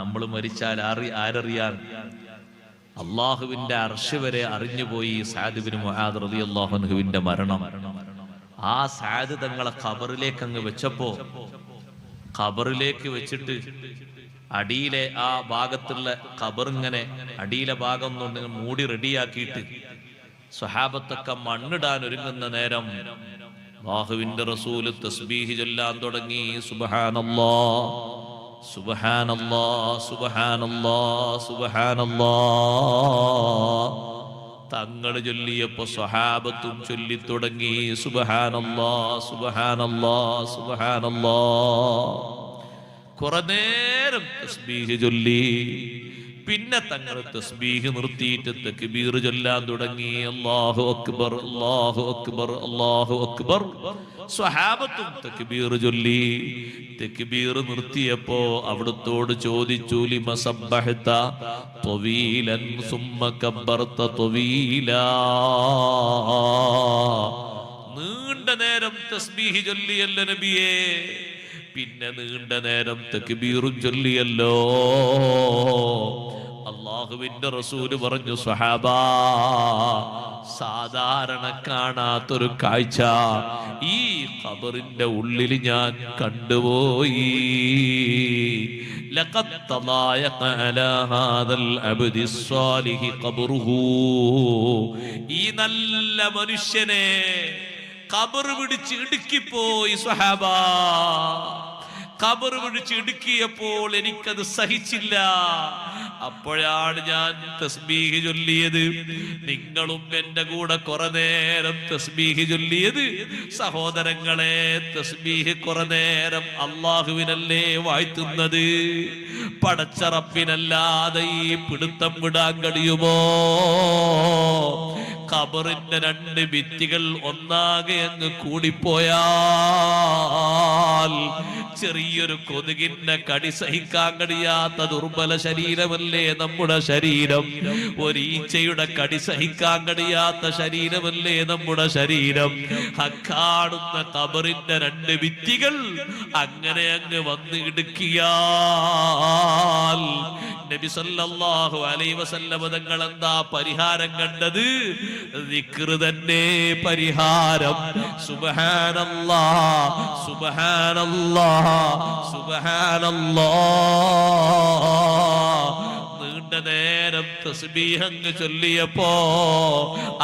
നമ്മൾ മരിച്ചാൽ ആരറിയാൻ? അള്ളാഹുവിന്റെ അർശ് വരെ അറിഞ്ഞുപോയി സഅദ് ഇബ്നു മുആദ് റളിയല്ലാഹു അൻഹുവിന്റെ മരണം. ആ സഅദ് തങ്ങളെ ഖബറിലേക്ക് അങ്ങ് വെച്ചപ്പോ, ഖബറിലേക്ക് വെച്ചിട്ട് അടിയിലെ ആ ഭാഗത്തുള്ള ഖബറിങ്ങനെ അടിയിലെ ഭാഗം കൊണ്ട് മൂടി റെഡിയാക്കിയിട്ട് സ്വഹാബത്തൊക്കെ മണ്ണിടാൻ ഒരുങ്ങുന്ന നേരം അല്ലാഹുവിന്റെ റസൂല് തസ്ബീഹ് ചൊല്ലാൻ തുടങ്ങി. സുബ്ഹാനല്ലാഹ് സുബ്ഹാനല്ലാഹ് സുബ്ഹാനല്ലാഹ് സുബ്ഹാനല്ലാഹ്. തങ്ങൾ ചൊല്ലിയപ്പോ സ്വഹാബത്തും ചൊല്ലി തുടങ്ങി സുബ്ഹാനല്ലാഹ് സുബ്ഹാനല്ലാഹ് സുബ്ഹാനല്ലാഹ്. കുറെ നേരം തസ്ബീഹ് ചൊല്ലി. പിന്നെ തങ്ങൾ തസ്ബീഹ് നിർത്തിയിട്ട് തക്ബീർ ചൊല്ലാൻ തുടങ്ങി. അല്ലാഹു അക്ബർ അല്ലാഹു അക്ബർ അല്ലാഹു അക്ബർ. സ്വഹാബത്തും തക്ബീർ ചൊല്ലി. തക്ബീർ നിർത്തിയപ്പോ അവിടുത്തോട് ചോദിച്ചു, ലിമ സബ്ബഹത ത്വീലൻ സുമ്മ കബ്ബർത ത്വീലാ. നീണ്ട നേരം തസ്ബീഹ് ചൊല്ലിയല്ലോ നബിയേ, പിന്നെ നീണ്ട നേരം തക്ബീറും ചൊല്ലിയല്ലോ. അല്ലാഹുവിന്റെ റസൂല് പറഞ്ഞു, സ്വഹാബാ, സാധാരണ കാണാത്തൊരു കാഴ്ച ഈ ഖബറിന്റെ ഉള്ളിൽ ഞാൻ കണ്ടുപോയി. ലഖദ് തളായഖ അലാ ഹാദൽ അബ്ദി സ്വാലിഹി ഖബ്റുഹു. ഈ നല്ല മനുഷ്യനെ ഖബർ പിടിച്ച് ഇടുക്കിപ്പോയി സ്വഹാബാ. ഖബർ പിടിച്ച് ഇടുക്കിയപ്പോൾ എനിക്കത് സഹിച്ചില്ല. അപ്പോഴാണ് ഞാൻ തസ്ബീഹ് ചൊല്ലിയത്. നിങ്ങളും എന്റെ കൂടെ കുറെ നേരം തസ്ബീഹ് ചൊല്ലിയത്. സഹോദരങ്ങളെ, തസ്ബീഹ് കുറെ നേരം അള്ളാഹുവിനല്ലേ വാഴ്ത്തുന്നത്? പടച്ച റബ്ബിനല്ലാതെ ഈ പിടുത്തം വിടാൻ കഴിയുമോ? ഖബറിന്റെ രണ്ട് ഭിത്തികൾ ഒന്നാകെ അങ്ങ് കൂടിപ്പോയാൽ ചെറിയൊരു കൊതുകിന്റെ കടി സഹിക്കാൻ കഴിയാത്ത ദുർബല ശരീരമല്ലേ നമ്മുടെ ശരീരം. ഒരീച്ചയുടെ കടി സഹിക്കാൻ കഴിയാത്ത ശരീരമല്ലേ നമ്മുടെ ശരീരം. കാണുന്ന ഖബറിന്റെ രണ്ട് ഭിത്തികൾ അങ്ങനെ അങ്ങ് വന്ന് ഇടുക്കിയാൽ നബി സല്ലല്ലാഹു അലൈഹി വസല്ലം തങ്ങൾ എന്താ പരിഹാരം കണ്ടത്? ദിക്ർ തന്നെ പരിഹാരം. സുബ്ഹാനല്ലാഹ് സുബ്ഹാനല്ലാഹ് സുബ്ഹാനല്ലാഹ്. നീണ്ട നേരം തസ്ബീഹ് അങ്ങ് ചൊല്ലിയപ്പോ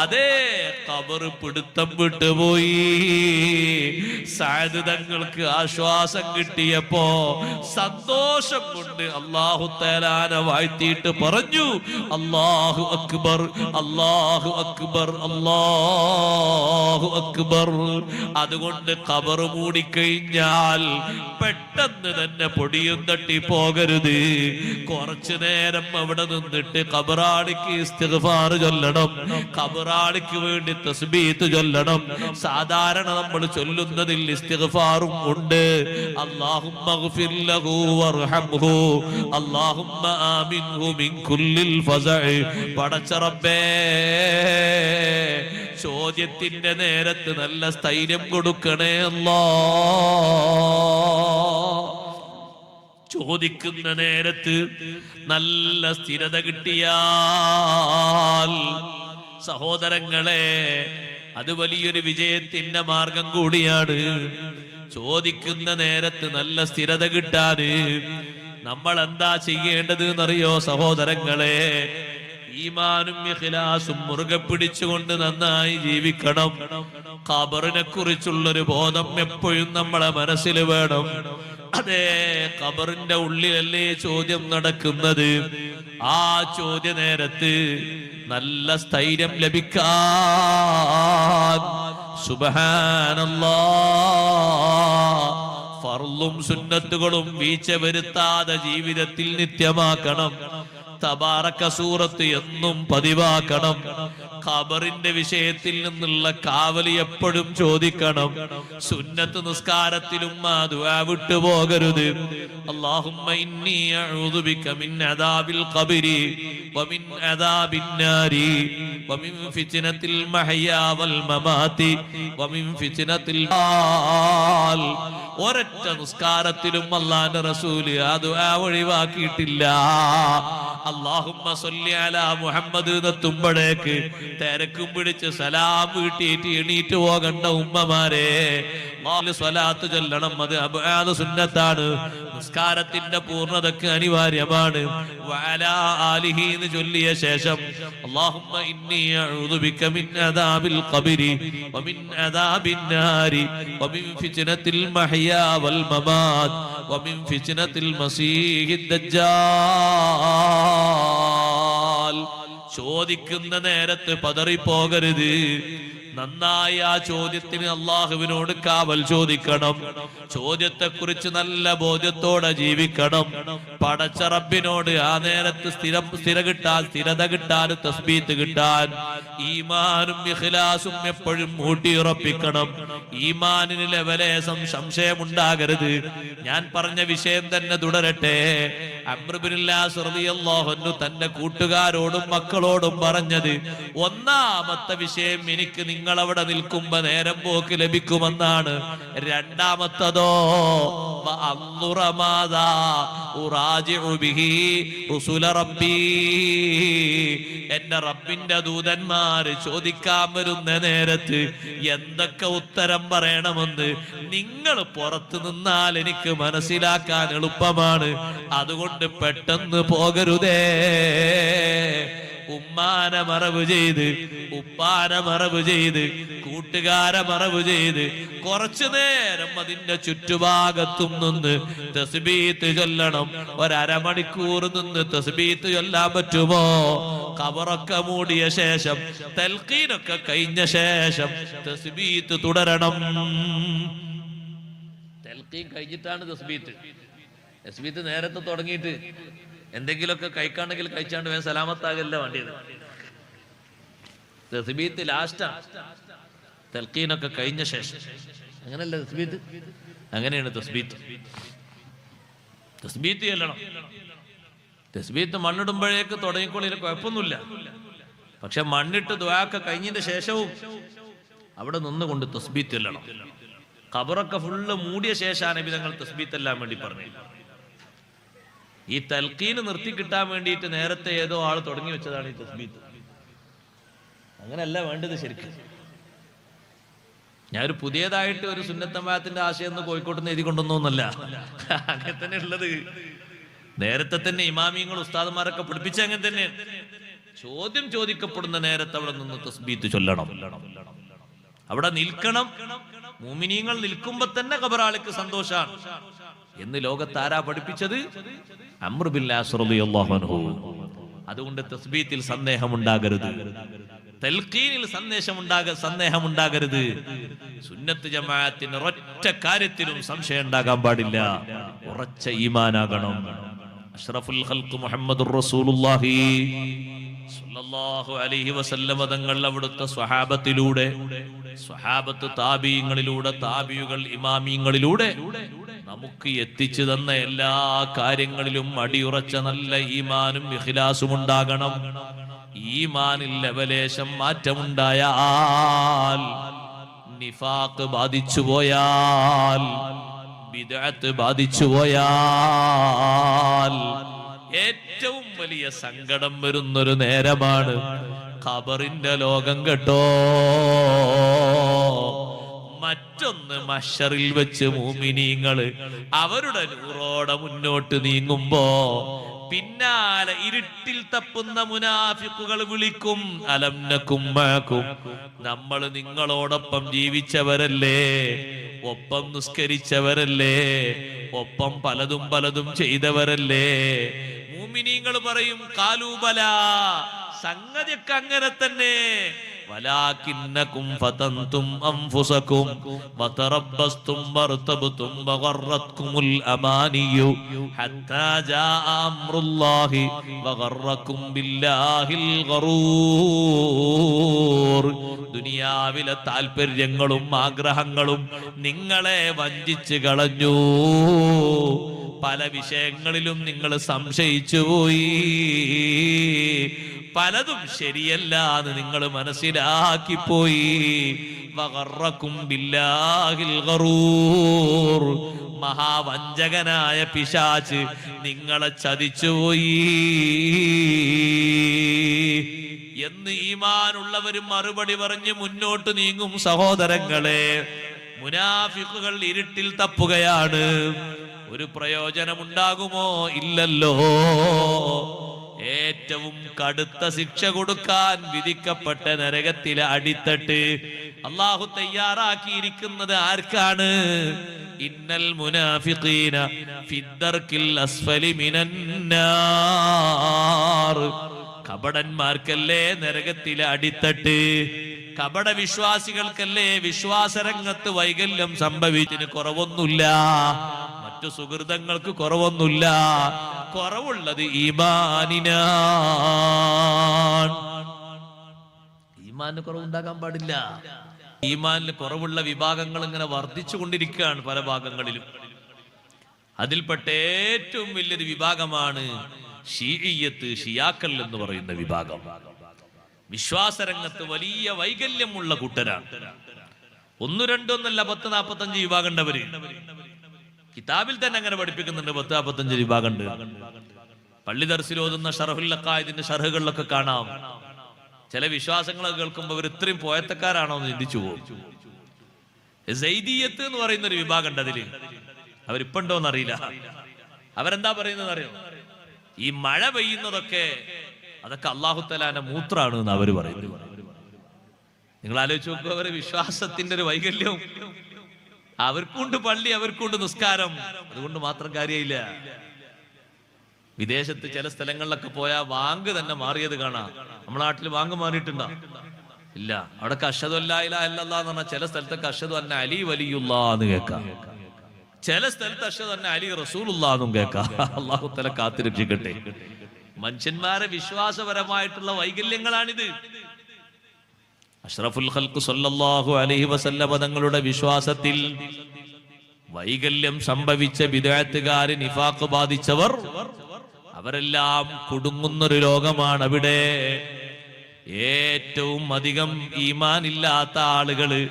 അതേ ഖബർ പിടുത്തം വിട്ടുപോയി. സഅദ് തങ്ങൾക്ക് ആശ്വാസം കിട്ടിയപ്പോ സന്തോഷം കൊണ്ട് അല്ലാഹു തആലാനെ വാഴ്ത്തിയിട്ട് പറഞ്ഞു, അല്ലാഹു അക്ബർ അല്ലാഹു അക്ബർ അല്ലാഹു അക്ബർ. അതുകൊണ്ട് ഖബർ മൂടിക്കഴിഞ്ഞാൽ പെട്ടെന്ന് തന്നെ പൊടിയും തട്ടി പോകരുത്. കുറച്ചു നേരം അവിടെ നിന്നിട്ട് ഖബറാളിക്ക് ഇസ്തിഗ്ഫാർ ചൊല്ലണം. ഖബറാളിക്ക് വേണ്ടി തസ്ബീഹ് ചൊല്ലണം. സാധാരണ നമ്മൾ ചൊല്ലുന്നതിൽ ഇസ്തിഗ്ഫാറും ഉണ്ട്. അല്ലാഹുമ്മഗ്ഫിർ ലഹു വർഹംഹു അല്ലാഹുമ്മ ആമിൻഹു മിൻ കുല്ലിൽ ഫസഇ. പടച്ച റബ്ബേ, ചോദ്യത്തിന്റെ നേരത്ത് നല്ല സ്ഥൈര്യം കൊടുക്കണേ അല്ലാഹ്. ചോദിക്കുന്ന നേരത്ത് നല്ല സ്ഥിരത കിട്ടിയാൽ സഹോദരങ്ങളെ, അത് വലിയൊരു വിജയത്തിന്റെ മാർഗം കൂടിയാണ്. ചോദിക്കുന്ന നേരത്ത് നല്ല സ്ഥിരത കിട്ടാന് നമ്മൾ എന്താ ചെയ്യേണ്ടത് എന്നറിയോ സഹോദരങ്ങളെ? ഈമാനും ഇഖ്ലാസും മുറുകെ പിടിച്ചുകൊണ്ട് നന്നായി ജീവിക്കണം. ഖബറിനെ കുറിച്ചുള്ളൊരു ബോധം എപ്പോഴും നമ്മളെ മനസ്സിൽ വേണം. അതേ ഖബറിന്റെ ഉള്ളിലല്ലേ ചോദ്യം നടക്കുന്നത്. ആ ചോദ്യ നേരത്ത് നല്ല സ്ഥൈര്യം ലഭിക്കാൻ സുബ്ഹാനല്ലാഹ് ഫർളും സുന്നത്തുകളും വീഴ്ച വരുത്താതെ ജീവിതത്തിൽ നിത്യമാക്കണം. തബാറക സൂറത്ത് എന്നും പതിവാക്കണം. ഖബറിന്റെ വിഷയത്തിൽ നിന്നുള്ള കാവലി എപ്പോഴും ചോദിക്കണം. സുന്നത്ത് നിസ്കാരത്തിലും ആ ദുആ വിട്ടുപോകരുത്. അല്ലാഹുമ്മ ഇന്നി അഊദു ബിക മിൻ അദാബിൽ ഖബരി വമിൻ അദാബിൻ നാരി വമിൻ ഫിത്നത്തിൽ മഹ്യാ വൽ മമാതി വമിൻ ഫിത്നത്തിൽ ഒരൊറ്റ നിസ്കാരത്തിലും അല്ലാഹുവിന്റെ റസൂല് ആ ദുആ ഒഴിവാക്കിയിട്ടില്ല. അല്ലാഹുമ്മ സ്വല്ലി അലാ മുഹമ്മദ് എന്നെത്തുമ്പോഴേക്ക് തിരക്കും പിടിച്ച് സലാം വീട്ടിയിട്ട് എണീറ്റ് പോകണ്ട ഉമ്മമാരെ സ്വലാത്ത് ചൊല്ലണം. അത് സുന്നത്താണ്, നിസ്കാരത്തിന്റെ പൂർണ്ണതക്ക് അനിവാര്യമാണ്. വഅലാ ആലിഹി എന്ന് ചൊല്ലിയ ശേഷം അല്ലാഹുമ്മ ഇന്നി അഊദു ബിക മിൻ അദാബിൽ ഖബ്രി വമിൻ അദാബിൻ നാരി വമിൻ ഫിത്നത്തിൽ മഹ്യാ വൽ മമാത് വമിൻ ഫിത്നത്തിൽ മസീഹിദ് ദജ്ജാൽ. ചോദിക്കുന്ന നേരത്ത് പതറിപ്പോകരുത്. നന്നായി ആ ചോദ്യത്തിന് അള്ളാഹുവിനോട് കാവൽ ചോദിക്കണം. ചോദ്യത്തെക്കുറിച്ച് നല്ല ബോധ്യത്തോടെ ജീവിക്കണം. പടച്ച റബ്ബിനോട് ആ നേരത്ത് സ്ഥിരത കിട്ടാൻ തസ്ബീത്ത് കിട്ടാൻ ഈമാനും ഇഖ്ലാസും എപ്പോഴും ഊട്ടിയുറപ്പിക്കണം. ഈമാനിന് ലെവലേശം സംശയമുണ്ടാകരുത്. ഞാൻ പറഞ്ഞ വിഷയം തന്നെ തുടരട്ടെ. അംർ ഇബ്നുൽ ആസ് റളിയല്ലാഹു അൻഹു തന്റെ കൂട്ടുകാരോടും മക്കളോടും പറഞ്ഞത്, ഒന്നാമത്തെ വിഷയം എനിക്ക് നിങ്ങളവിടെ നിൽക്കുമ്പോ നേരം പോക്ക് ലഭിക്കുമെന്നാണ്. രണ്ടാമത്തതോ എന്റെ റബ്ബിന്റെ ദൂതന്മാര് ചോദിക്കാൻ വരുന്ന നേരത്ത് എന്തൊക്കെ ഉത്തരം പറയണമെന്ന് നിങ്ങൾ പുറത്തു നിന്നാൽ എനിക്ക് മനസ്സിലാക്കാൻ എളുപ്പമാണ്. അതുകൊണ്ട് പെട്ടെന്ന് പോകരുതേ. ഉമ്മാനെ മറവ് ചെയ്ത്, ഉപ്പാനെ മറവ് ചെയ്ത്, കൂട്ടുകാരെ മറവ് ചെയ്ത് കുറച്ചു നേരം അതിന്റെ ചുറ്റുഭാഗത്തും നിന്ന് തസ്ബീത്ത് ചൊല്ലണം. ഒരമണിക്കൂർ നിന്ന് തസ്ബീത്ത് ചൊല്ലാൻ പറ്റുമോ? ഖബറൊക്കെ മൂടിയ ശേഷം, തൽഖീനൊക്കെ കഴിഞ്ഞ ശേഷം തസ്ബീത്ത് തുടരണം. തൽഖീൻ കഴിഞ്ഞിട്ടാണ് തസ്ബീത്ത്. തസ്ബീത്ത് നേരത്തെ തുടങ്ങിയിട്ട് എന്തെങ്കിലുമൊക്കെ കഴിക്കാണ്ടെങ്കിൽ കഴിച്ചാണ്ട് വേഗം സലാമത്താകല്ല വേണ്ടിയത്. തസ്ബീത്ത് ലാസ്റ്റാ, തൽഖീനൊക്കെ കഴിഞ്ഞ ശേഷം. അങ്ങനല്ല തസ്ബീത്ത്, അങ്ങനെയാണ് തസ്ബീത്ത്. തസ്ബീത്ത് ചെല്ലണം. തസ്ബീത്ത് മണ്ണിടുമ്പോഴേക്ക് തുടങ്ങിക്കൊള്ളിൽ കുഴപ്പമൊന്നുമില്ല. പക്ഷെ മണ്ണിട്ട് ദുആക്കെ കഴിഞ്ഞതിന്റെ ശേഷവും അവിടെ നിന്നുകൊണ്ട് തസ്ബീത്ത് ചെല്ലണം. ഖബറൊക്കെ ഫുള്ള് മൂടിയ ശേഷമാണ് നബി തങ്ങൾ തസ്ബീത്ത് എല്ലാം വേണ്ടി പറഞ്ഞു. ഈ തൽഖീന് നിർത്തി കിട്ടാൻ വേണ്ടിയിട്ട് നേരത്തെ ഏതോ ആൾ തുടങ്ങി വെച്ചതാണ് ഈ തസ്ബീത്ത്. അങ്ങനെയല്ല വേണ്ടത് ശരിക്കും. ഞാനൊരു പുതിയതായിട്ട് ഒരു സുന്നത്തമായത്തിന്റെ ആശയം ഒന്ന് കോഴിക്കോട്ട് നിന്ന് എഴുതി കൊണ്ടൊന്നുമല്ല, അങ്ങനെ തന്നെ ഉള്ളത്. നേരത്തെ തന്നെ ഇമാമിയങ്ങൾ ഉസ്താദന്മാരൊക്കെ പഠിപ്പിച്ച അങ്ങനെ തന്നെ. ചോദ്യം ചോദിക്കപ്പെടുന്ന നേരത്തെ അവിടെ നിന്ന് തസ്ബീത്ത് ചൊല്ലണം, അവിടെ നിൽക്കണം. മുഅ്മിനീങ്ങൾ നിൽക്കുമ്പോ തന്നെ ഖബറാളിക്ക് സന്തോഷാണ് എന്ന് ലോകത്താരാ പഠിപ്പിച്ചത്? അംർ ഇബ്നുൽ ആസ് റളിയല്ലാഹു അൻഹു. അതുകൊണ്ട് തസ്ബീത്തിൽ സന്ദേഹമുണ്ടാകരുത്, തൽഖീനിൽ സന്ദേഹമുണ്ടാകരുത്. സുന്നത്ത് ജമാഅത്തിന് ഒരൊറ്റ കാര്യത്തിലും സംശയം ഉണ്ടാകാൻ പാടില്ല. ഉറച്ച ഈമാനാകണം. അഷ്റഫുൽ ഖൽഖ് മുഹമ്മദുർ റസൂലുള്ളാഹി സ്വല്ലല്ലാഹു അലൈഹി വസല്ലം തങ്ങൾ അവിടുത്തെ സ്വഹാബത്തിലൂടെ, സ്വഹാബത്ത് താബീങ്ങളിലൂടെ, താബിയുകൾ ഇമാമിയങ്ങളിലൂടെ നമുക്ക് എത്തിച്ചു തന്ന എല്ലാ കാര്യങ്ങളിലും അടിയുറച്ച നല്ല ഈമാനും ഇഖ്ലാസും ഉണ്ടാകണം. ഈമാനിൽ ലവലേശം മാറ്റമുണ്ടായാൽ, നിഫാഖ് ബാധിച്ചു പോയാൽ, ബിദ്അത്ത് ബാധിച്ചു പോയാൽ ഏറ്റവും വലിയ സങ്കടം വരുന്നൊരു നേരമാണ് ഖബറിന്റെ ലോകം കേട്ടോ. മറ്റൊന്ന് മഹ്ശറിൽ വെച്ച് മുഅ്മിനീങ്ങള് അവരുടെ നൂറോടെ മുന്നോട്ട് നീങ്ങുമ്പോ പിന്നാലെ ഇരുട്ടിൽ തപ്പുന്ന മുനാഫിക്കുകൾ വിളിക്കും, അലം നകും മഅകും, നമ്മൾ നിങ്ങളോടൊപ്പം ജീവിച്ചവരല്ലേ, ഒപ്പം നിസ്കരിച്ചവരല്ലേ, ഒപ്പം പലതും ചെയ്തവരല്ലേ. മുഅ്മിനീങ്ങൾ പറയും, ഖാലൂ ബലാ, സംഗതിയൊക്കെ അങ്ങനെ തന്നെ. വലാകിന്നകും ഫതൻതും അൻഫുസകും വതറബ്ബസ്തും വർതബ്തും വഗറത്കുമുൽ അമാനിയു ഹത്താ ജാഅ അംറുല്ലാഹി വഗറക്കും ബില്ലാഹിൽ ഗറൂർ. ദുനിയാവിലെ താൽപര്യങ്ങളും ആഗ്രഹങ്ങളും നിങ്ങളെ വഞ്ചിച്ചു കളഞ്ഞു. പല വിഷയങ്ങളിലും നിങ്ങൾ സംശയിച്ചു പോയി, പലതും ശരിയല്ല എന്ന് നിങ്ങൾ മനസ്സിലാക്കിപ്പോയി. വഗറക്കും ബില്ലാഹിൽ ഗറൂർ, മഹാവഞ്ചകനായ പിശാച് നിങ്ങളെ ചതിച്ചുപോയി എന്ന് ഈമാനുള്ളവരും മറുപടി പറഞ്ഞ് മുന്നോട്ട് നീങ്ങും. സഹോദരങ്ങളെ, മുനാഫിഖുകൾ ഇരുട്ടിൽ തപ്പുകയാണ്. ഒരു പ്രയോജനമുണ്ടാകുമോ? ഇല്ലല്ലോ. ഏറ്റവും കടുത്ത ശിക്ഷ കൊടുക്കാൻ വിധിക്കപ്പെട്ട നരകത്തിലെ അടിത്തട്ട് അള്ളാഹു തയ്യാറാക്കിയിരിക്കുന്നത് ആർക്കാണ്? ഇന്നൽ മുനാഫിഖീന ഫിദ്ദർക്കിൽ അസ്ഫലി മിനന്നാർ. കപടന്മാർക്കല്ലേ നരകത്തിലെ അടിത്തട്ട്. കപട വിശ്വാസികൾക്കല്ലേ വിശ്വാസരംഗത്ത് വൈകല്യം സംഭവിച്ചതിന് കുറവൊന്നുമില്ല, മറ്റു സുഹൃതങ്ങൾക്ക് കുറവൊന്നുമില്ല. കുറവുള്ളത് ഈമാനിനാണ്. ഈമാനിന് കുറവുണ്ടാകാൻ പാടില്ല. ഈമാനിന് കുറവുള്ള വിഭാഗങ്ങൾ ഇങ്ങനെ വർദ്ധിച്ചു കൊണ്ടിരിക്കുകയാണ് പല ഭാഗങ്ങളിലും. അതിൽപ്പെട്ട ഏറ്റവും വലിയൊരു വിഭാഗമാണ് ഷീഇയ്യത്ത്, ഷിയാക്കൾ എന്ന് പറയുന്ന വിഭാഗം. വിശ്വാസരംഗത്ത് വലിയ വൈകല്യമുള്ള കൂട്ടരാണ്. 1, 2 ഒന്നല്ല, 10, 45 വിഭാഗം ഉണ്ടവര്. കിതാബിൽ തന്നെ അങ്ങനെ പഠിപ്പിക്കുന്നുണ്ട്. 10, 45 വിഭാഗം ഉണ്ട്. പള്ളി ദർസിൽ ഓതുന്ന ഷറഹുൽ അഖായിദിന്റെ ഷർഹുകളിലൊക്കെ കാണാം. ചില വിശ്വാസങ്ങളൊക്കെ കേൾക്കുമ്പോൾ അവർ ഇത്രയും പോയത്തക്കാരാണോ എന്ന് ചിന്തിച്ചു പോകും. സൈദിയത്ത് എന്ന് പറയുന്ന ഒരു വിഭാഗം ഉണ്ട്. അതില് അവരിപ്പുണ്ടോന്ന് അറിയില്ല. അവരെന്താ പറയുന്നത് അറിയോ? ഈ മഴ പെയ്യുന്നതൊക്കെ അതൊക്കെ അല്ലാഹു തആലാന്റെ മൂത്രാണ് എന്ന് അവര് പറയുന്നു. നിങ്ങൾ ആലോചിച്ച് നോക്കുക, അവരെ വിശ്വാസത്തിന്റെ ഒരു വൈകല്യവും. അവർക്കുണ്ട് പള്ളി, അവർക്കുണ്ട് നിസ്കാരം, അതുകൊണ്ട് മാത്രം കാര്യമില്ല. വിദേശത്ത് ചില സ്ഥലങ്ങളിലൊക്കെ പോയാൽ വാങ്ക് തന്നെ മാറിയത് കാണാം. നമ്മുടെ നാട്ടിൽ വാങ്ക് മാറിയിട്ടുണ്ടോ? ഇല്ല. അവിടെ അഷ്ഹദു അല്ലാ ഇലാഹ ഇല്ലല്ലാഹ് എന്ന് പറഞ്ഞാൽ ചില സ്ഥലത്തൊക്കെ അഷ്ഹദു അന്ന അലി വലിയുല്ലാഹ് എന്ന് കേൾക്കാം. ചില സ്ഥലത്ത് അഷ്ഹദു അന്ന അലി റസൂലുള്ളാഹ് എന്നും കേൾക്കാം. അല്ലാഹു തആല കാത്തുരക്ഷിക്കട്ടെ. മനുഷ്യന്മാരെ വിശ്വാസപരമായിട്ടുള്ള വൈകല്യങ്ങളാണിത്. അഷ്റഫുൽ ഖൽഖ് സല്ലല്ലാഹു അലൈഹി വസല്ലം തങ്ങളുടെ വിശ്വാസത്തിൽ വൈകല്യം സംഭവിച്ച ബിദ്അത്തുകാർ, നിഫാഖ് ബാധിച്ചവർ, അവരെല്ലാം കുടുങ്ങുന്നൊരു ലോകമാണ് അവിടെ. ഏറ്റവും അധികം ഈമാൻ ഇല്ലാത്ത ആളുകള്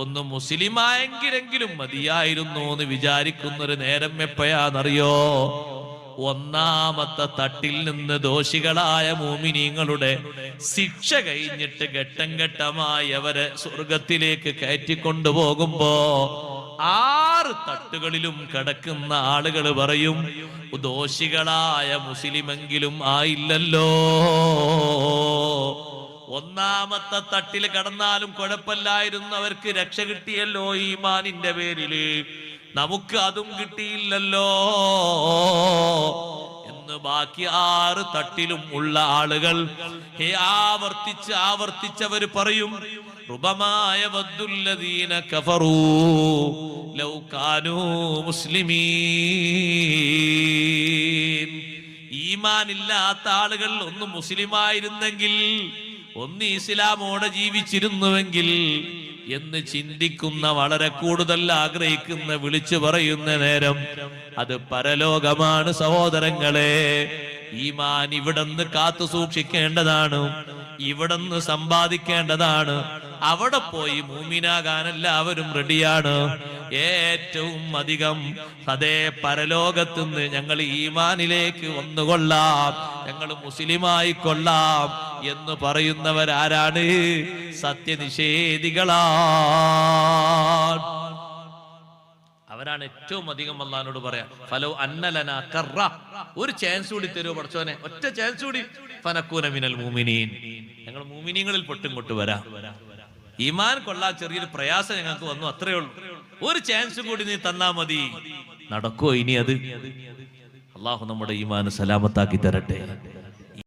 ഒന്ന് മുസ്ലിമായെങ്കിലെങ്കിലും മതിയായിരുന്നു എന്ന് വിചാരിക്കുന്നൊരു നേരം എപ്പോഴാണെന്നറിയോ? ഒന്നാമത്തെ തട്ടിൽ നിന്ന് ദോഷികളായ മുഅ്മിനീങ്ങളുടെ ശിക്ഷ കഴിഞ്ഞിട്ട് ഘട്ടം ഘട്ടമായി അവരെ സ്വർഗത്തിലേക്ക് കയറ്റിക്കൊണ്ടുപോകുമ്പോ 6 തട്ടുകളിലും കിടക്കുന്ന ആളുകൾ പറയും, ദോഷികളായ മുസ്ലിമെങ്കിലും ആയില്ലല്ലോ. ഒന്നാമത്തെ തട്ടിൽ കടന്നാലും കുഴപ്പമില്ലായിരുന്നു, അവർക്ക് രക്ഷ കിട്ടിയല്ലോ ഈമാനിന്റെ പേരില്. നമുക്ക് അതും കിട്ടിയില്ലല്ലോ എന്ന് ബാക്കി 6 തട്ടിലും ഉള്ള ആളുകൾ ആവർത്തിച്ചവർ പറയും, റുബമായ വദ്ദുല്ലദീന കഫറൂ ലൗ കാനൂ മുസ്ലിമീൻ. ഈമാനില്ലാത്ത ആളുകൾ ഒന്ന് മുസ്ലിമായിരുന്നെങ്കിൽ, ഒന്ന് ഇസ്ലാമോടെ ജീവിച്ചിരുന്നുവെങ്കിൽ എന്ന് ചിന്തിക്കുന്ന, വളരെ കൂടുതൽ ആഗ്രഹിക്കുന്ന, വിളിച്ചു പറയുന്ന നേരം അത് പരലോകമാണ് സഹോദരങ്ങളെ. ഈമാൻ ഇവിടുന്ന് കാത്തു സൂക്ഷിക്കേണ്ടതാണ്, ഇവിടുന്ന് സമ്പാദിക്കേണ്ടതാണ്. അവിടെ പോയി മൂമിനാകാൻ എല്ലാവരും റെഡിയാണ്. ഏറ്റവും അധികം അതേ പരലോകത്തുനിന്ന് ഞങ്ങൾ ഈമാനിലേക്ക് വന്നുകൊള്ളാം, ഞങ്ങൾ മുസ്ലിമായി കൊള്ളാം എന്ന് പറയുന്നവരാരാണ്? സത്യനിഷേധികളാണ്. അവരാണ് ഏറ്റവും അധികം അല്ലാഹുവോട് പറയാ, ഫലോ അന്നലനാ കറ, ഒരു ചാൻസ് കൂടി തരുമോ പടച്ചോനെ, ഒറ്റ ചാൻസ് കൂടി, ഫനകൂന മിനൽ മുഅ്മിനീൻ, ഞങ്ങൾ മുഅ്മിനീങ്ങളിൽ പെട്ടുംകൊട്ട് വരാം. ഈമാൻ കൊള്ളാൻ ചെറിയൊരു പ്രയാസം ഞങ്ങൾക്ക് വന്നു, അത്രേ ഉള്ളൂ. ഒരു ചാൻസ് കൂടി നീ തന്നാ മതി. നടക്കുവോ ഇനി അത്? അള്ളാഹു നമ്മുടെ ഈമാൻ സലാമത്താക്കി തരട്ടെ.